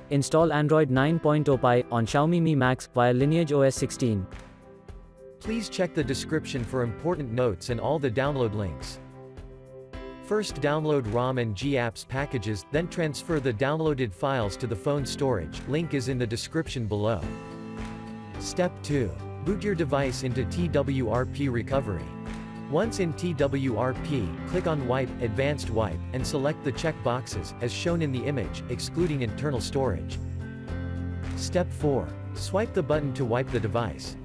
Install Android 9.0 Pie on Xiaomi Mi Max via LineageOS 16. Please check the description for important notes and all the download links. First download ROM and GApps packages, then transfer the downloaded files to the phone storage, link is in the description below. Step 2. Boot your device into TWRP recovery. Once in TWRP, click on Wipe, Advanced Wipe, and select the check boxes, as shown in the image, excluding internal storage. Step 4. Swipe the button to wipe the device.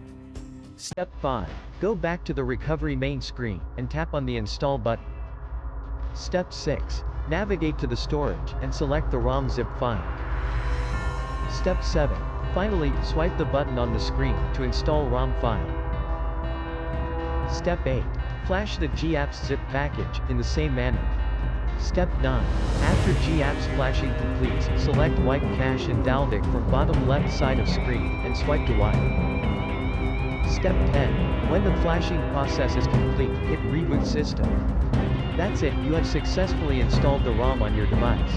Step 5. Go back to the recovery main screen, and tap on the Install button. Step 6. Navigate to the storage, and select the ROM zip file. Step 7. Finally, swipe the button on the screen, to install ROM file. Step 8. Flash the GApps zip package, in the same manner. Step 9. After GApps flashing completes, select Wipe Cache and Dalvik from bottom left side of screen, and swipe to wipe. Step 10. When the flashing process is complete, hit Reboot System. That's it, you have successfully installed the ROM on your device.